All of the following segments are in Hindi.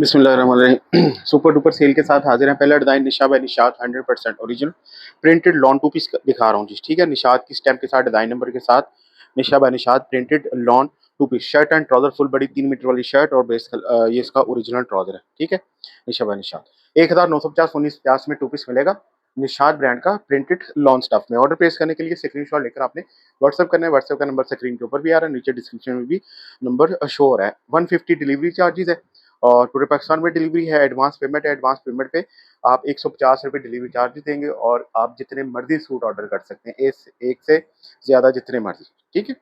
बिस्मिल्लाहिर्रहमानिर्रहीम। सुपर डुपर सेल के साथ हाजिर हैं। पहला design Nisha by Nishat 100% original printed lawn two piece दिखा रहा हूँ जी। ठीक है, निशात की स्टैम्प के साथ डिज़ाइन नंबर के साथ Nisha by Nishat printed lawn two piece shirt and trouser full बड़ी 3 मीटर वाली शर्ट और बेस ये इसका ओरिजिनल ट्राउजर है। ठीक है, निशा बाय निशात 1950 1950 में टू पीस मिलेगा निशात ब्रांड का प्रिंटेड लॉन स्टफ में। ऑर्डर प्लेस करने के लिए स्क्रीनशॉट लेकर आपने व्हाट्सएप करना है। व्हाट्सएप का नंबर स्क्रीन के ऊपर भी आ रहा है, नीचे डिस्क्रिप्शन में भी नंबर शो हो रहा है। 150 डिलीवरी चार्जेस है और पूरे पाकिस्तान में डिलीवरी है। एडवांस पेमेंट है, एडवांस पेमेंट पे आप 150 रुपये डिलीवरी चार्ज देंगे और आप जितने मर्जी सूट ऑर्डर कर सकते हैं, एक से ज़्यादा जितने मर्जी। ठीक है,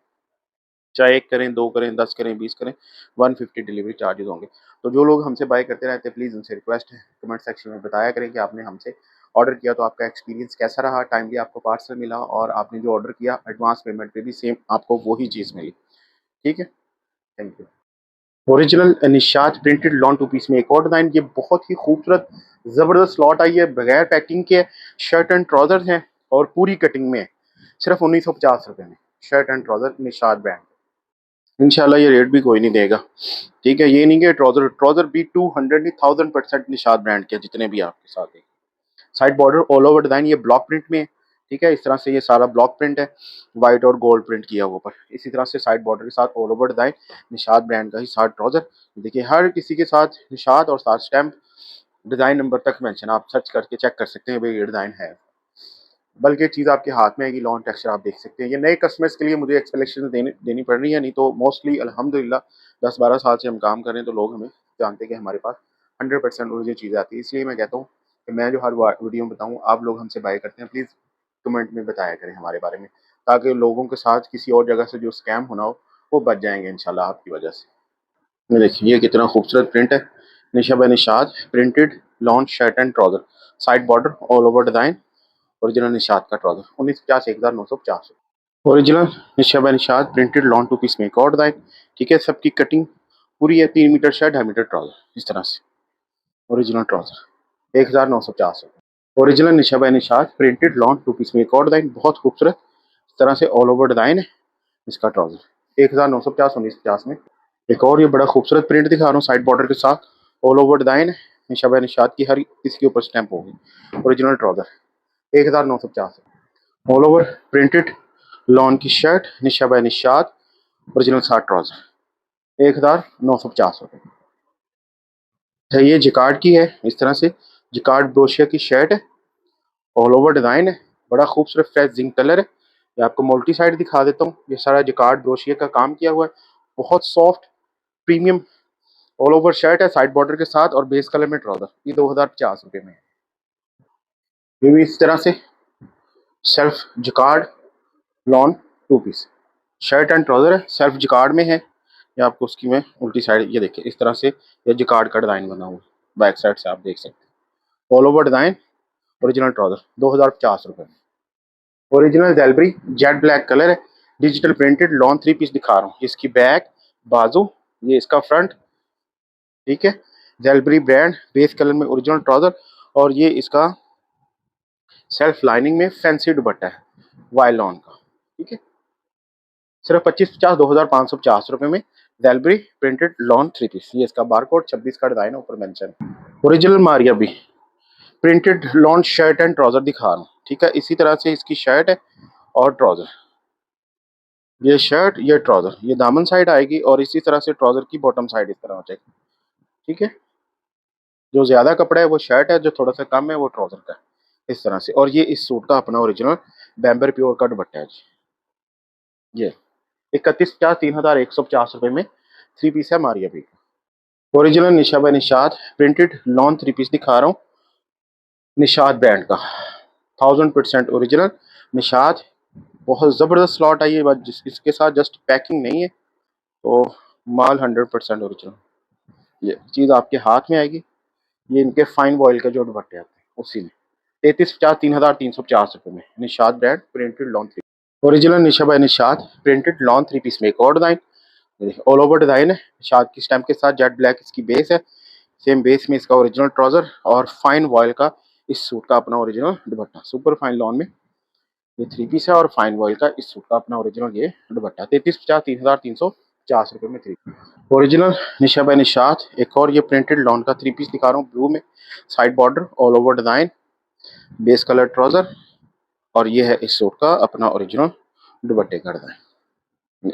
चाहे 1 करें, 2 करें, 10 करें, 20 करें, 150 डिलीवरी चार्जेस होंगे। तो जो लोग हमसे बाय करते रहते हैं, प्लीज़ उनसे रिक्वेस्ट है कमेंट सेक्शन में बताया करें कि आपने हमसे ऑर्डर किया तो आपका एक्सपीरियंस कैसा रहा, टाइमली आपको पार्सल मिला और आपने जो ऑर्डर किया एडवांस पेमेंट पे भी सेम आपको वही चीज़ मिली। ठीक है, thank you. Original Nishat printed lawn two piece में एक और डिज़ाइन, ये बहुत ही खूबसूरत ज़बरदस्त लॉट आई है, बगैर पैकिंग के शर्ट एंड ट्राउज़र हैं और पूरी कटिंग में सिर्फ 1950 रुपये में shirt and trouser Nishat brand. इंशाल्लाह ये रेट भी कोई नहीं देगा। ठीक है, ये नहीं कि ट्राउज़र ट्राउज़र भी 200 नहीं 1000% निशात ब्रांड के जितने भी आपके साथ है। Side border all over design ये ब्लॉक प्रिंट में है। ठीक है, इस तरह से ये सारा ब्लॉक प्रिंट है, वाइट और गोल्ड प्रिंट किया हुआ ऊपर। इसी तरह से साइड बॉर्डर के साथ all over design Nishat brand का ही साथ ट्राउज़र। देखिए हर किसी के साथ निशात और साथ स्टैम्प डिज़ाइन नंबर तक मेंशन, आप सर्च करके चेक कर सकते हैं भाई ये डिज़ाइन है। बल्कि चीज़ आपके हाथ में आएगी, लॉन टेक्सचर आप देख सकते हैं। ये नए कस्टमर्स के लिए मुझे एक्सप्लेनेशन देनी पड़ रही है, नहीं तो मोस्टली अल्हम्दुलिल्लाह 10-12 साल से हम काम कर रहे हैं तो लोग हमें जानते हैं कि हमारे पास 100% ओरिजिनल चीज़ें आती है। इसलिए मैं कहता हूँ कि मैं जो हर वीडियो में बताऊँ आप लोग हमसे बाय करते हैं, प्लीज़ कमेंट में बताया करें हमारे बारे में, ताकि लोगों के साथ किसी और जगह से जो स्कैम होना हो वो बच जाएंगे इंशाल्लाह आपकी वजह से। ये देखिए ये कितना खूबसूरत प्रिंट है, Nisha by Nishat printed lawn shirt and trouser, side border all over design, original Nishat का trouser 1950 1950। Original Nisha by Nishat printed lawn two piece में एक और डिज़ाइन। ठीक है, सबकी कटिंग पूरी है, 3 मीटर शर्ट 2.5 मीटर ट्राउज़र, इस तरह से original trouser 1950। Original Nisha by Nishat printed lawn two piece में एक और डिज़ाइन, बहुत खूबसूरत इस तरह से ऑल ओवर डिज़ाइन है इसका ट्राउज़र 1950 1950 में। एक और ये बड़ा खूबसूरत प्रिंट दिखा रहा हूँ, साइड बॉर्डर के साथ ऑल ओवर डिज़ाइन है, निशा बाय निशात की हर इसके ऊपर स्टैंप होगी। Original trouser 1950 all over printed lawn की shirt Nisha by Nishat original साथ ट्राउज़र 1950 रुपये। है ये जिकार्ड की है, इस तरह से जिकार्ड ब्रोशिया की शर्ट है, ऑल ओवर डिज़ाइन है, बड़ा खूबसूरत फ्रेश जिंक कलर है। ये आपको मल्टी साइड दिखा देता हूँ, ये सारा जिकार्ड ब्रोशिया का काम किया हुआ है, बहुत soft premium all over shirt है, साइड बॉर्डर के साथ और बेस कलर में ट्राउज़र। ये 2050 रुपये में है। ये भी इस तरह से self jacquard lawn two piece shirt and trouser है, सेल्फ जिकार्ड में है। ये आपको उसकी मैं उल्टी साइड ये देखिए इस तरह से ये जिकार्ड का डिज़ाइन बना हुआ है, बैक साइड से आप देख सकते हैं। All over design original trouser 2050 रुपये में। ओरिजिनल जैलबरी जेट ब्लैक कलर है, डिजिटल प्रिंटेड लॉन 3 पीस दिखा रहा हूँ। इसकी बैक बाजू ये इसका फ्रंट। ठीक है, जैलबरी ब्रांड बेस कलर में ओरिजिनल ट्राउज़र और ये इसका सेल्फ लाइनिंग में फैंसी दुपट्टा है वायलॉन का। ठीक है, सिर्फ 2550 2550 रुपये में जैलबरी प्रिंटेड लॉन 3 पीस। ये इसका बारकोड 26 का डिज़ाइन है ऊपर मेंशन। ओरिजिनल मारिया भी printed lawn shirt and trouser दिखा रहा हूँ। ठीक है, इसी तरह से इसकी शर्ट है और ट्राउज़र, ये शर्ट ये ट्राउज़र, ये दामन साइड आएगी और इसी तरह से ट्राउज़र की बॉटम साइड इस तरह हो जाएगी। ठीक है, जो ज़्यादा कपड़ा है वो शर्ट है, जो थोड़ा सा कम है वो ट्राउज़र का है, इस तरह से। और ये इस सूट का अपना ओरिजिनल बैम्बर प्योर का दुपट्टा है जी। ये 3150 3150 रुपये में 3 पीस है मारिया भी। Original Nisha by Nishat printed lawn 3 piece दिखा रहा हूँ, निशात ब्रांड का 1000% ओरिजिनल निशात। बहुत ज़बरदस्त स्लॉट आई है, बस इसके साथ जस्ट पैकिंग नहीं है तो माल 100% ओरिजिनल। ये चीज़ आपके हाथ में आएगी, ये इनके फाइन वॉयल के जो दुपट्टे आते हैं उसी में 3350 3350 रुपये में Nishat brand printed lawn 3। Original Nisha by Nishat printed lawn 3 piece में एक और डिज़ाइन, ऑल ओवर डिज़ाइन है, निशात की स्टैम्प के साथ जेट ब्लैक इसकी बेस है, सेम बेस में इसका ओरिजिनल ट्राउज़र और फाइन वॉयल का इस सूट का अपना ओरिजिनल दुपट्टा। सुपर फाइन लॉन में ये 3 पीस है और फाइन वॉयल का इस सूट का अपना ओरिजिनल ये दुपट्टा 3350 3350 ₹50 में 3 ओरिजिनल निशा बाय निशात। एक और ये प्रिंटेड लॉन का 3 पीस दिखा रहा हूँ ब्लू में, side border all over design, base colour trouser, और ये है इस सूट का अपना ओरिजिनल दुपट्टे का डिजाइन।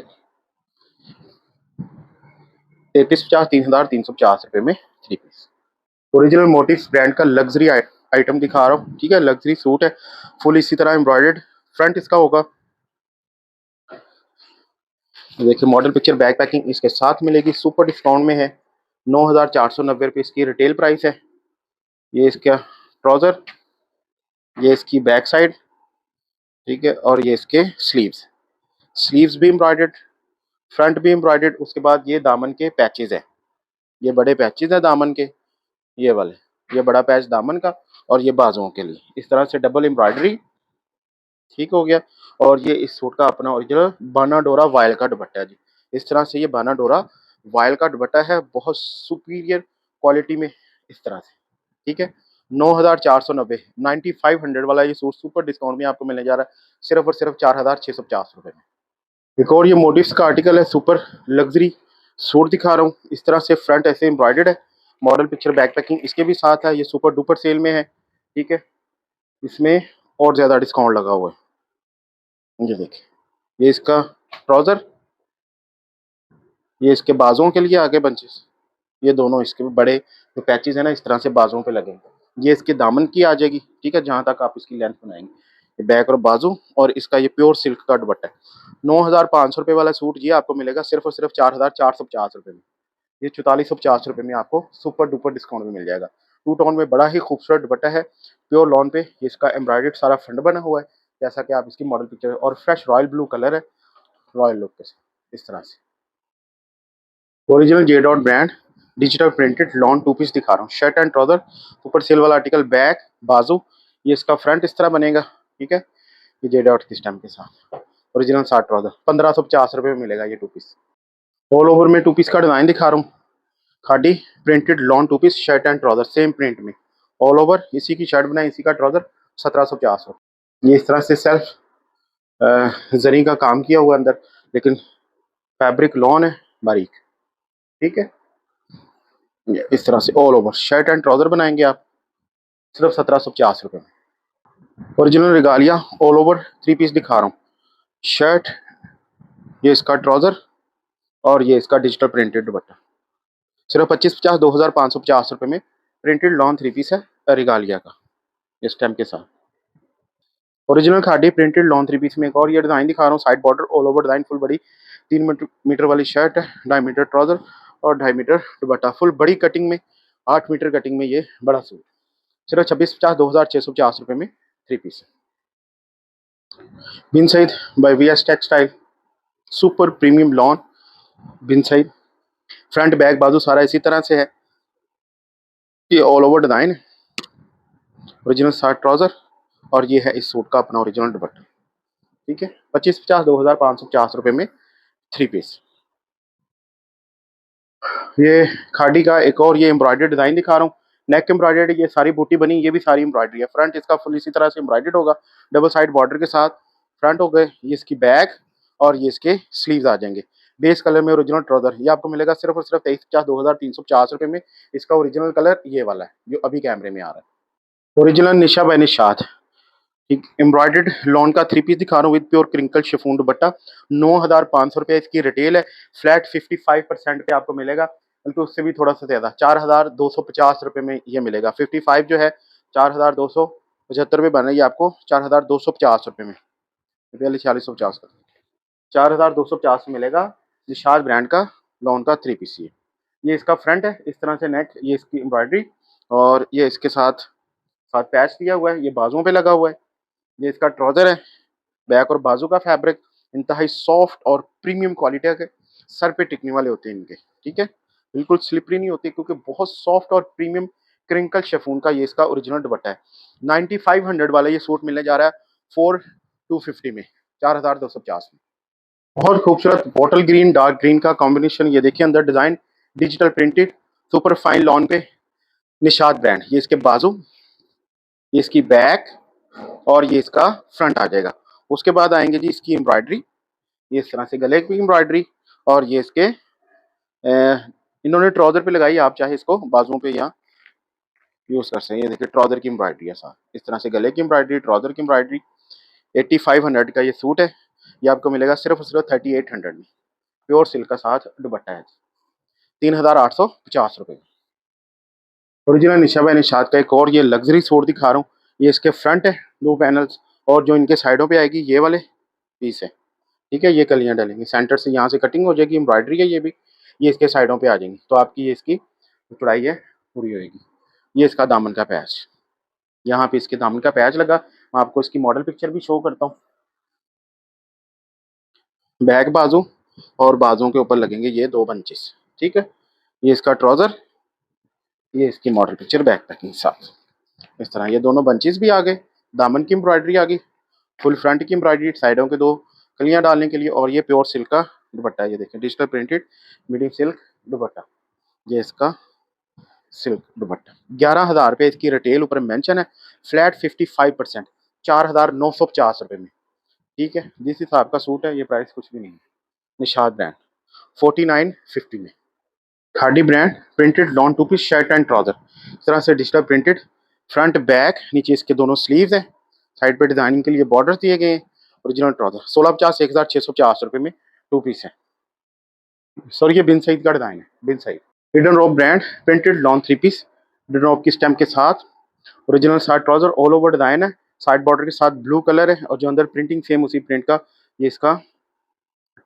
3350 ₹3,350 में 3 पीस। ओरिजिनल मोटिव्स ब्रांड का लग्जरी आइटम दिखा रहा हूँ, ठीक है। लग्जरी सूट है, फुल इसी तरह एम्ब्रॉयडर्ड फ्रंट इसका होगा। देखिए मॉडल पिक्चर बैक पैकिंग इसके साथ मिलेगी, सुपर डिस्काउंट में है। 9,490 इसकी रिटेल प्राइस है। ये इसका ट्राउजर, ये इसकी बैक साइड, ठीक है, और ये इसके स्लीव्स। स्लीव्स भी एम्ब्रॉयडर्ड, फ्रंट भी एम्ब्रॉयडर्ड। उसके बाद ये दामन के पैचेज है, ये बड़े पैचेज है दामन के, ये वाले, ये बड़ा पैच दामन का, और ये बाजुओं के लिए इस तरह से डबल एम्ब्रॉयडरी, ठीक हो गया। और ये इस सूट का अपना ओरिजिनल बाना डोरा वायल का दुपट्टा है जी। इस तरह से ये बाना डोरा वायल का दुपट्टा है, बहुत सुपीरियर क्वालिटी में, इस तरह से, ठीक है। 9,490 9500 वाला ये सूट सुपर डिस्काउंट में आपको मिलने जा रहा है सिर्फ और सिर्फ ₹4,650 में। एक और ये मोटिव्स का आर्टिकल है, सुपर लग्जरी सूट दिखा रहा हूँ। इस तरह से फ्रंट ऐसे एम्ब्रॉयडर्ड है, मॉडल पिक्चर बैक पैकिंग इसके भी साथ है। ये सुपर डुपर सेल में है, ठीक है। इसमें और ज्यादा डिस्काउंट लगा हुआ है। ये देखिए, ये इसका ट्राउजर, ये इसके बाजुओं के लिए आगे बंचेस, ये दोनों इसके बड़े जो पैचेज है ना, इस तरह से बाजुओं पे लगेंगे। ये इसके दामन की आ जाएगी, ठीक है, जहां तक आप इसकी लेंथ बनाएंगे। ये बैक और बाजू, और इसका ये प्योर सिल्क का दुपट्टा है। ₹9,500 वाला सूट ये आपको मिलेगा सिर्फ और सिर्फ ₹4,450 में। ये ₹4,450 में आपको सुपर डुपर डिस्काउंट में मिल जाएगा। टू टोन में बड़ा ही खूबसूरत दुपट्टा है, प्योर लॉन पे। इसका एम्ब्रॉयडर्ड सारा फंड बना हुआ है, जैसा कि आप इसकी मॉडल पिक्चर, और फ्रेश रॉयल ब्लू कलर है, रॉयल लुक के साथ इस तरह से। Original J dot brand digital printed lawn 2 piece दिखा रहा हूँ, शर्ट एंड ट्राउजर, ऊपर सेल वाला आर्टिकल, बैक बाजू, ये इसका फ्रंट इस तरह बनेगा, ठीक है। ये जे डॉट की स्टैम्प के साथ ओरिजिनल साथ ट्राउजर ₹1,550 में मिलेगा ये 2 पीस। ऑल ओवर में 2 पीस का डिजाइन दिखा रहा हूँ, Khaadi printed lawn 2 piece shirt and trouser same print में, ऑल ओवर इसी की शर्ट बनाई, इसी का ट्राउजर, ₹1,750। ये इस तरह से सेल्फ जरी का काम किया हुआ अंदर, लेकिन फैब्रिक लॉन है बारीक, ठीक है। इस तरह से all over shirt and trouser बनाएंगे आप सिर्फ ₹1,750 में। Original Regalia all over 3 piece दिखा रहा हूँ, शर्ट, ये इसका ट्राउजर, और ये इसका डिजिटल प्रिंटेड दुपट्टा, सिर्फ 2550 ₹2,550 में प्रिंटेड लॉन 3 पीस है रिगालिया का, इस टाइम के साथ। Original Khaadi printed lawn 3 piece में एक और ये डिजाइन दिखा रहा हूँ, side border all over design, full बड़ी 3 मीटर वाली शर्ट है, 2.5 मीटर ट्राउजर और 2.5 मीटर दुपट्टा, फुल बड़ी कटिंग में, 8 मीटर कटिंग में ये बड़ा सूट, सिर्फ 2650 ₹2,650 में 3 piece. Bin Saeed by VS textile, super premium lawn Bin Saeed, front back बाजू सारा इसी तरह से है। ये ऑल ओवर डिजाइन है, ओरिजिनल शर्ट ट्राउजर, और ये है इस सूट का अपना ओरिजिनल दुपट्टा, ठीक है। 2550 ₹2,550 में 3 पीस। ये खादी का एक और ये एम्ब्रॉयडर्ड डिजाइन दिखा रहा हूँ, नेक एम्ब्रॉयडर्ड, ये सारी बूटी बनी, ये भी सारी एम्ब्रॉयडरी है। फ्रंट इसका फुल इसी तरह से एम्ब्रॉयडर्ड होगा, डबल साइड बॉर्डर के साथ फ्रंट हो गए, ये इसकी बैक, और ये इसके स्लीव्स आ जाएंगे। बेस कलर में ओरिजिनल ट्राउजर, ये आपको मिलेगा सिर्फ और सिर्फ 2350 ₹2,350 में। इसका ओरिजिनल कलर ये वाला है जो अभी कैमरे में आ रहा है। ओरिजिनल निशा बाय निशात, एक एम्ब्रॉयडर्ड लॉन का 3 पीस दिखा रहा हूँ विद प्योर क्रिंकल शिफॉन दुपट्टा, ₹9,500 इसकी रिटेल है, फ्लैट 55% पे आपको मिलेगा, बल्कि उससे भी थोड़ा सा ज्यादा ₹4,250 में ये मिलेगा। 55 जो है 4,275 में बना, ये आपको ₹4,250 में, पहले 4650 का, 4,250 में मिलेगा। निशात ब्रांड का लॉन का 3 पीस, ये इसका फ्रंट है, इस तरह से नेक, ये इसकी एम्ब्रॉयडरी, और ये इसके साथ साथ पैच दिया हुआ है, ये बाजुओं पे लगा हुआ है। ये इसका ट्राउजर है, बैक और बाजू का फैब्रिक इंतहाई सॉफ्ट और प्रीमियम क्वालिटी के, सर पे टिकने वाले होते हैं इनके, ठीक है, बिल्कुल स्लिपरी नहीं होती, क्योंकि बहुत सॉफ्ट और प्रीमियम क्रिंकल शेफून का ये इसका ओरिजिनल दुपट्टा है। 9500 वाला ये सूट मिलने जा रहा है 4250 में, 4250 में। बहुत खूबसूरत बॉटल ग्रीन डार्क ग्रीन का कॉम्बिनेशन, ये देखिए अंदर design digital printed, super fine lawn पे, निशात ब्रांड, ये इसके बाजू, ये इसकी बैक, और ये इसका फ्रंट आ जाएगा। उसके बाद आएंगे जी इसकी एम्ब्रॉयडरी, ये इस तरह से गले की एम्ब्रॉयडरी, और ये इसके इन्होंने ट्राउजर पे लगाई, आप चाहे इसको बाजुओं पे या यूज कर सकते हैं। ये देखिए ट्राउजर की एम्ब्रॉयडरी है साथ, इस तरह से गले की एम्ब्रॉयडरी, ट्राउजर की एम्ब्रॉयडरी। 8500 का ये सूट है, ये आपको मिलेगा सिर्फ और सिर्फ 3800 में। प्योर सिल्क का साथ दुपट्टा है, 3850 रुपये। ओरिजिनल निशा बाई निशात का एक और ये लग्जरी सूट दिखा रहा हूँ। ये इसके फ्रंट है 2 पैनल्स, और जो इनके साइडों पे आएगी ये वाले पीस है, ठीक है। ये कलियां डलेंगी, सेंटर से यहाँ से कटिंग हो जाएगी, एम्ब्रॉयडरी है ये भी, ये इसके साइडों पे आ जाएंगी, तो आपकी ये इसकी चौड़ाई है पूरी होगी। ये इसका दामन का पैच, यहाँ पे इसके दामन का पैच लगा। मैं आपको इसकी मॉडल पिक्चर भी शो करता हूँ। बैक बाजू और बाजुओं के ऊपर लगेंगे ये 2 बंचेस, ठीक है। ये इसका ट्राउजर, ये इसकी मॉडल पिक्चर बैक पैकिंग साथ, इस तरह ये दोनों बंचेस भी आ गए। दामन की एम्ब्रॉयडरी आ गई, फुल फ्रंट की एम्ब्रॉयडरी, साइडों के 2 कलियां डालने के लिए। और ये प्योर सिल्क का दुपट्टा है, ये देखें डिजिटल प्रिंटेड मीडियम सिल्क दुपट्टा, ये इसका सिल्क दुपट्टा। 11,000 रुपये इसकी रिटेल, ऊपर मेंशन है फ्लैट 55%, 4,950 रुपये में, ठीक है। जिस हिसाब का सूट है ये प्राइस कुछ भी नहीं है। निशाद ब्रांड 4950 में। Khaadi brand printed lawn 2 piece shirt and trouser, इस तरह से डिजिटल प्रिंटेड, फ्रंट बैक, नीचे इसके दोनों स्लीव्स हैं, साइड पे डिजाइनिंग के लिए बॉर्डर दिए गए हैं। ओरिजिनल ट्राउजर 1650 1650 में 2 पीस है। सॉरी ये बिन साइज का डिजाइन है, बिन साइज। हिडन रॉप ब्रांड प्रिंटेड लॉन 3 पीस, हिडन रॉप की स्टैम्प के साथ, original side trouser all over design है, साइड बॉर्डर के साथ ब्लू कलर है, और जो अंदर प्रिंटिंग सेम उसी प्रिंट का ये इसका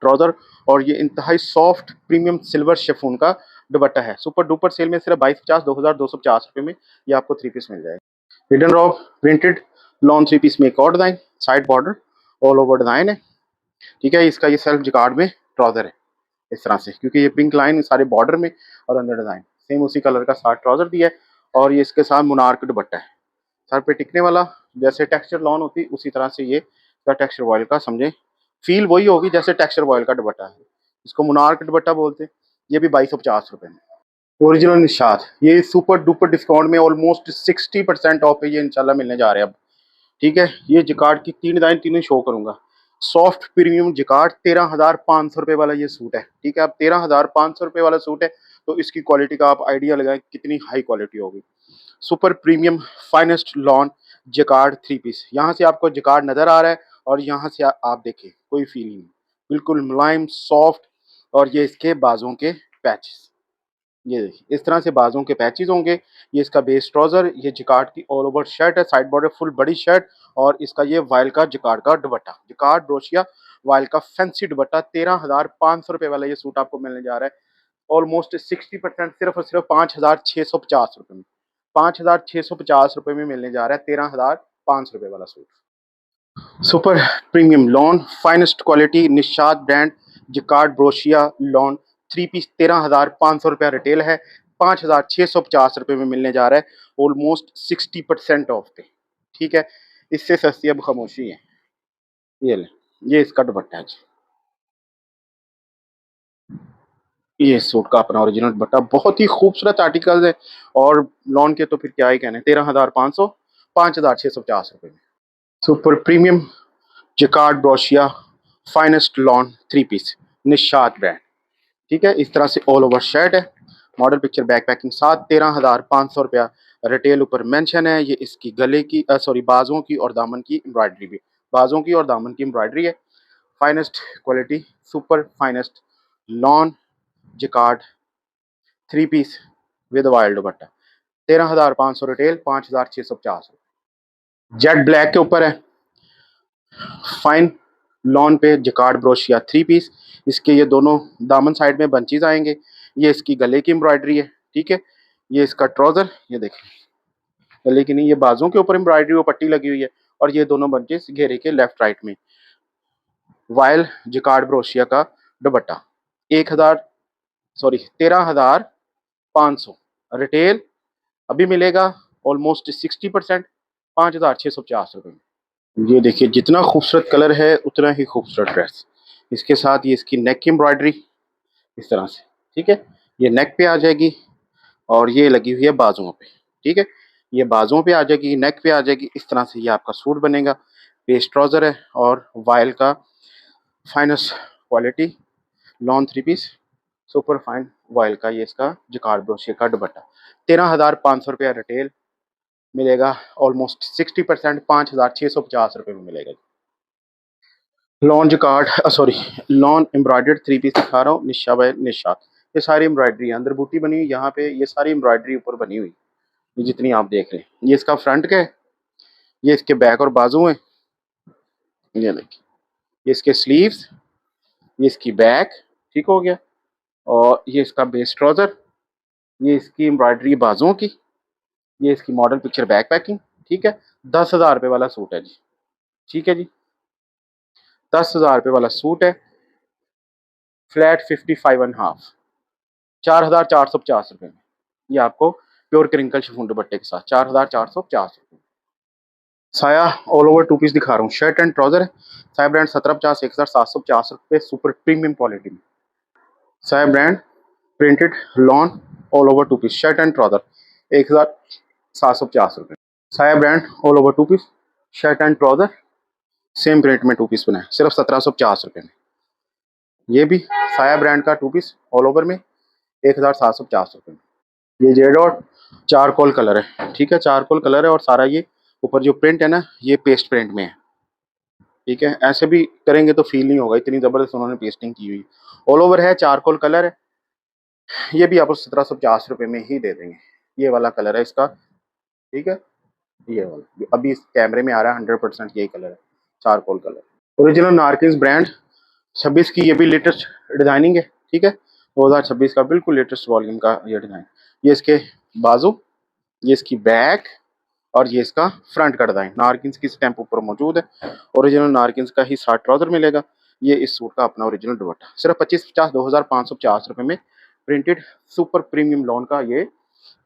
ट्राउजर। और ये इंतहाई सॉफ्ट प्रीमियम सिल्वर शेफून का दुपट्टा है। सुपर डुपर सेल में सिर्फ 2250 2250 में ये आपको 3 पीस मिल जाएगा। हिडन रॉप प्रिंटेड लॉन 3 पीस में एक और design, side border all over design है, ठीक है। इसका ये सेल्फ जिकार्ड में ट्राउजर है इस तरह से, क्योंकि ये पिंक लाइन सारे बॉर्डर में और अंदर डिजाइन सेम उसी कलर का साथ ट्राउजर दिया है। और ये इसके साथ मुनार्क दुपट्टा है, सर पे टिकने वाला, जैसे टेक्सचर लॉन होती उसी तरह से ये इसका टेक्सचर वॉयल का समझे फील वही होगी जैसे टेक्सचर वॉयल का दुपट्टा है। इसको मुनार्क दुपट्टा बोलते हैं। ये भी 2250 रुपये में। ओरिजिनल निशात ये सुपर डुपर डिस्काउंट में ऑलमोस्ट 60% ऑफ पे ये इंशाल्लाह मिलने जा रहे हैं अब, ठीक है। ये जिकार्ड की 3 डिजाइन तीनों शो करूंगा। सॉफ्ट प्रीमियम जिकार्ड 13,500 रुपये वाला ये सूट है, ठीक है। अब 13,500 रुपये वाला सूट है तो इसकी क्वालिटी का आप आइडिया लगाएं कितनी हाई क्वालिटी होगी। Super premium finest lawn jacquard 3 piece, यहाँ से आपको जिकार्ड नजर आ रहा है और यहाँ से आप देखें कोई फील नहीं, बिल्कुल मुलायम सॉफ्ट। और ये इसके बाजों के पैचेस, ये देखिए इस तरह से बाजों के पैचेस होंगे। ये इसका बेस ट्राउजर, ये जिकार्ड की ऑल ओवर शर्ट है, साइड बॉर्डर फुल बड़ी शर्ट, और इसका ये वाइल का जिकार्ड का दुपट्टा, जिकार्ड ब्रोशिया वाइल का फैंसी दुपट्टा। 13,500 रुपये वाला ये सूट आपको मिलने जा रहा है ऑलमोस्ट 60% सिर्फ और सिर्फ 5,650 रुपये में। 5,650 रुपये में मिलने जा रहा है 13,500 रुपये वाला suit. Super premium lawn finest quality Nishat brand jacquard ब्रोशिया लॉन 3 पीस 13,500 रुपया रिटेल है, 5,650 रुपये में मिलने जा रहा है ऑलमोस्ट 60% ऑफ पे, ठीक है। इससे सस्ती अब खामोशी है। ये ले, ये इसका दुपट्टा है जी, ये सूट का अपना ओरिजिनल दुपट्टा, बहुत ही खूबसूरत आर्टिकल है। और लॉन के तो फिर क्या ही कहने, 13,500 5,650 रुपये में। सुपर प्रीमियम जिकार्ड ब्रोशिया finest lawn 3 piece Nishat brand, ठीक है। इस तरह से ऑल ओवर शर्ट है, मॉडल पिक्चर बैक पैकिंग साथ, 13,500 रुपया रिटेल, ऊपर मेंशन है। ये इसकी गले की सॉरी बाजुओं की और दामन की एम्ब्रॉयडरी भी, बाजुओं की और दामन की एम्ब्रॉयडरी है। Finest quality super finest lawn jacquard 3 peace with wild dupatta, 13,500 retail, 5,650। Jet black के ऊपर है, फाइन लॉन पे जिकार्ड ब्रोशिया 3 पीस, इसके ये दोनों दामन साइड में बंचीज आएंगे। ये इसकी गले की एम्ब्रॉयडरी है, ठीक है। ये इसका ट्राउजर, ये देखें गले की नहीं, ये बाजुओं के ऊपर एम्ब्रॉयडरी वो पट्टी लगी हुई है। और ये दोनों बंचेस घेरे के लेफ्ट राइट में। वाइल जिकार्ड ब्रोशिया का दुपट्टा 1,000 सॉरी 13,500 रिटेल, अभी मिलेगा ऑलमोस्ट 60%, 5,650 रुपये में। ये देखिए जितना खूबसूरत कलर है उतना ही खूबसूरत ड्रेस। इसके साथ ये इसकी नेक की एम्ब्रॉयडरी इस तरह से, ठीक है। ये नेक पे आ जाएगी और ये लगी हुई है बाजुओं पे, ठीक है। ये बाजुओं पे आ जाएगी, नेक पे आ जाएगी, इस तरह से ये आपका सूट बनेगा। पेस्ट ट्राउजर है और वाइल का finest quality lawn 3 piece super fine voile का ये इसका जिकार्ड ब्रोशे का दुपट्टा 13,500 रुपया रिटेल मिलेगा। ऑलमोस्ट 60% 5,650 रुपये में मिलेगा। Lawn jacquard sorry lawn embroidered 3 piece दिखा रहा हूँ निशा बाय निशात। ये सारी एम्ब्रॉयडरी है, अंदर बूटी बनी हुई यहाँ पे, ये सारी एम्ब्रॉयडरी ऊपर बनी हुई ये जितनी आप देख रहे हैं। ये इसका फ्रंट का है, ये इसके बैक और बाजू है, ये देखिए ये इसके स्लीव्स, ये इसकी बैक, ठीक हो गया। और ये इसका बेस ट्राउजर, ये इसकी एम्ब्रॉयडरी बाजुओं की, ये इसकी मॉडल पिक्चर बैक पैकिंग, ठीक है। 10,000 रुपये वाला सूट है जी, ठीक है जी। 10,000 रुपये वाला सूट है, फ्लैट 55.5, 4,450 रुपये में ये आपको प्योर क्रिंकल शिफॉन दुपट्टे के साथ 4,450 रुपये। साया ऑल ओवर 2 पीस दिखा रहा हूँ, शर्ट एंड ट्राउजर है। साया ब्रांड 1750 1,750 रुपये सुपर प्रीमियम क्वालिटी में। Saya brand printed lawn all over 2 piece shirt and trouser 1,750 रुपये। Saya brand all over 2 piece shirt and trouser same print में 2 पीस बनाए सिर्फ 1,750 रुपये में। ये भी साया ब्रांड का 2 पीस ऑल ओवर में 1,750 रुपये में। ये जेड और चारकोल कलर है, ठीक है, चारकोल कलर है और सारा ये ऊपर जो प्रिंट है ना ये पेस्ट प्रिंट में है, ठीक है। ऐसे भी करेंगे तो फील नहीं होगा, इतनी जबरदस्त उन्होंने पेस्टिंग की हुई। ऑल ओवर है, चारकोल कलर है, ये भी आपको 1,750 रुपये में ही दे देंगे। ये वाला कलर है इसका, ठीक है, ये वाला अभी इस कैमरे में आ रहा है 100% यही कलर है, चारकोल कलर। ओरिजिनल नारकिन्स ब्रांड 26 की ये भी लेटेस्ट डिजाइनिंग है, ठीक है, 2026 का बिल्कुल लेटेस्ट वॉल्यूम का ये डिजाइन। ये इसके बाजू, ये इसकी बैक और ये इसका फ्रंट का डिजाइन नारकिन्स की स्टैंप ऊपर मौजूद है। ओरिजिनल नारकिन्स का ही साथ ट्राउजर मिलेगा। ये इस सूट का अपना ओरिजिनल दुपट्टा सिर्फ 2550 2,550 रुपये में प्रिंटेड सुपर प्रीमियम लॉन का ये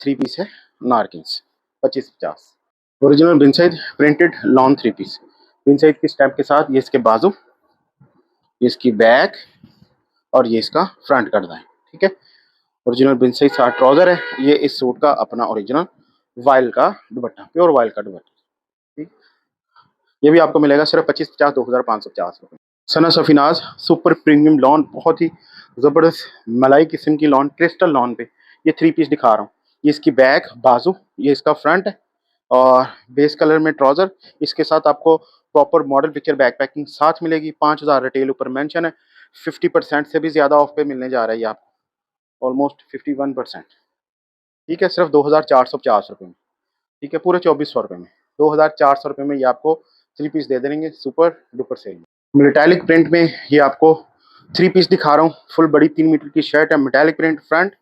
3 पीस है नारकिन्स 2550। ओरिजिनल बिन साइड प्रिंटेड लॉन 3 पीस बिन साइड की स्टैंप के साथ, ये इसके बाजू, ये इसकी बैक और ये इसका फ्रंट का डिजाइन, ठीक है। ओरिजिनल बिन साइड साथ ट्राउजर है। ये इस सूट का अपना ओरिजिनल वाइल का दुपट्टा, प्योर वाइल का दुपट्टा, ठीक। ये भी आपको मिलेगा सिर्फ 2550 2,550 रुपये। सना सफीनाज सुपर प्रीमियम लॉन, बहुत ही ज़बरदस्त मलाई किस्म की लॉन, क्रिस्टल लॉन पे ये 3 पीस दिखा रहा हूँ। ये इसकी बैक बाजू, ये इसका फ्रंट है और बेस कलर में ट्राउजर, इसके साथ आपको proper model picture back packing साथ मिलेगी। 5,000 रिटेल ऊपर मेंशन है, 50% से भी ज़्यादा ऑफ पे मिलने जा रहा है ये आपको, ऑलमोस्ट 51%, ठीक है, सिर्फ 2,450 रुपये में, ठीक है, पूरे 2,400 रुपये में 2,400 रुपये में ये आपको 3 पीस दे देंगे सुपर डुपर सेल में। मेटालिक प्रिंट में ये आपको 3 पीस दिखा रहा हूँ, फुल बड़ी 3 मीटर की शर्ट है, मेटालिक प्रिंट फ्रंट,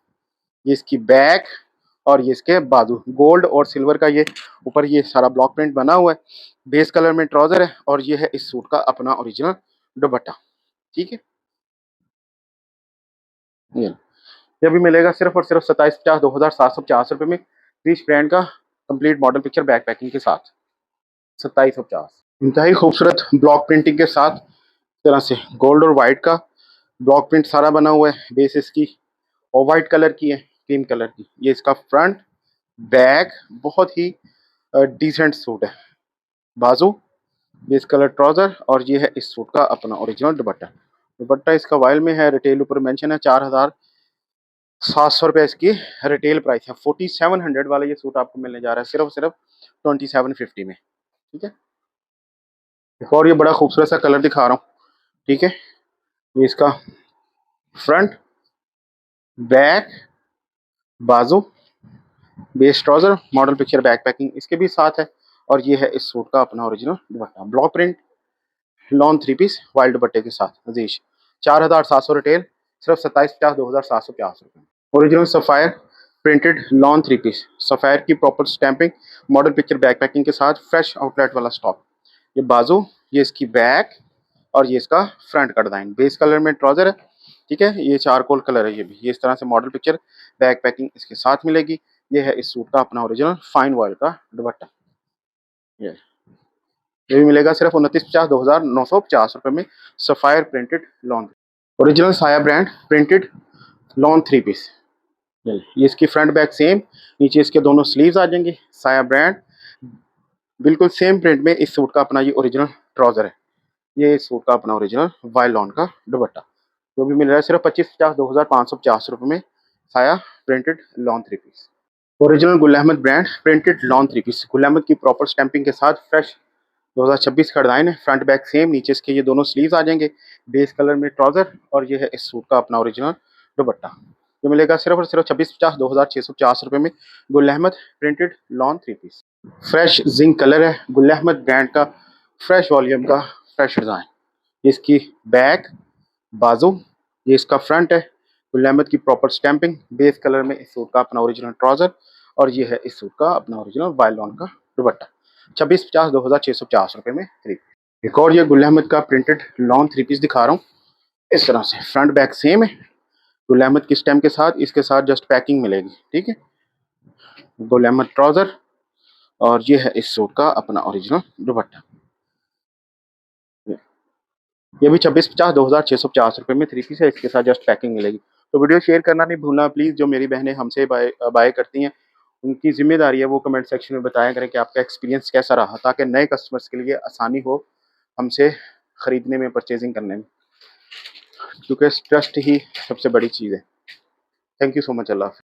ये इसकी बैक और ये इसके बाजू गोल्ड और सिल्वर का ये ऊपर ये सारा ब्लॉक प्रिंट बना हुआ है। बेस कलर में ट्राउजर है और ये है इस सूट का अपना ओरिजिनल दुपट्टा, ठीक है। ये भी मिलेगा सिर्फ और सिर्फ 2750 2,750 रुपये में, क्रिश ब्रांड का complete model picture back packing के साथ 2750। इंतहाई खूबसूरत ब्लॉक प्रिंटिंग के साथ तरह से गोल्ड और वाइट का ब्लॉक प्रिंट सारा बना हुआ है। बेस इसकी और वाइट कलर की है, क्रीम कलर की। ये इसका फ्रंट बैक बहुत ही डिसेंट सूट है। बाजू बेस कलर ट्राउजर और ये है इस सूट का अपना ओरिजिनल दुपट्टा। दुपट्टा इसका वाइल में है, रिटेल ऊपर मेंशन है, 4,700 रुपये इसकी रिटेल प्राइस है। 4,700 वाला ये सूट आपको मिलने जा रहा है सिर्फ सिर्फ 2,750 में, ठीक है। एक और ये बड़ा खूबसूरत सा कलर दिखा रहा हूँ, ठीक है। ये इसका फ्रंट बैक बाजू base trouser model picture back packing इसके भी साथ है और ये है इस सूट का अपना original dupatta block print lawn 3 piece wild दुपट्टे के साथ अजीज 4,700 रिटेल सिर्फ 2750 2,750 रुपये। Original Sapphire printed lawn 3 piece Sapphire की proper stamping model picture back packing के साथ फ्रेश आउटलेट वाला स्टॉक। ये बाजू, ये इसकी बैक और ये इसका फ्रंट का डिजाइन बेस कलर में ट्राउजर है, ठीक है। ये चारकोल कलर है, ये भी ये इस तरह से मॉडल पिक्चर बैक पैकिंग इसके साथ मिलेगी। ये है इस सूट का अपना ओरिजिनल फाइन वॉयल का दुपट्टा। ये भी मिलेगा सिर्फ 2950 2,950 रुपये में सफायर प्रिंटेड लॉन ओरिजिनल साया ब्रांड प्रिंटेड लॉन 3 पीस। ये इसकी फ्रंट बैक सेम, नीचे इसके दोनों स्लीव्स आ जाएंगे। साया ब्रांड बिल्कुल सेम प्रिंट में इस सूट का अपना ये ओरिजिनल ट्राउजर है। ये इस सूट का अपना ओरिजिनल वाइल लॉन का दुपट्टा जो भी मिल रहा है सिर्फ 2550 2550 में। साया printed lawn 3 piece, original Gul Ahmed brand printed lawn 3 piece, Gul Ahmed की प्रॉपर स्टैंपिंग के साथ फ्रेश 2026 का डिजाइन है। फ्रंट बैक सेम, नीचे इसके ये दोनों स्लीव्स आ जाएंगे, बेस कलर में ट्राउजर, और ये है इस सूट का अपना ओरिजिनल दुपट्टा। जो मिलेगा सिर्फ और सिर्फ 2650 2650 में। Gul Ahmed printed lawn 3 piece, fresh zinc colour है, गुल अहमद ब्रांड का फ्रेश वॉल्यूम का फ्रेश डिजाइन। इसकी बैक, बाजू, ये इसका फ्रंट है, गुल अहमद की प्रॉपर स्टैंपिंग, बेस कलर में इस सूट का अपना ओरिजिनल ट्राउजर, और ये है इस सूट का अपना ओरिजिनल वायलॉन का दुपट्टा। 2650 2650 में 3। एक और ये गुल अहमद का प्रिंटेड लॉन 3 पीस दिखा रहा हूँ। इस तरह से फ्रंट बैक सेम है, गुल अहमद की स्टैम्प के साथ, इसके साथ जस्ट पैकिंग मिलेगी, ठीक है। गुल अहमद ट्राउजर, और ये है इस सूट का अपना ओरिजिनल दुपट्टा। ये भी 2650 2650 में 3 पीस है, इसके साथ जस्ट पैकिंग मिलेगी। तो वीडियो शेयर करना नहीं भूलना प्लीज़। जो मेरी बहनें हमसे बाय करती हैं, उनकी जिम्मेदारी है वो कमेंट सेक्शन में बताया करें कि आपका एक्सपीरियंस कैसा रहा, ताकि नए कस्टमर्स के लिए आसानी हो हमसे ख़रीदने में, परचेजिंग करने में, क्योंकि ट्रस्ट ही सबसे बड़ी चीज़ है। Thank you so much. अल्लाह हाफ़िज़।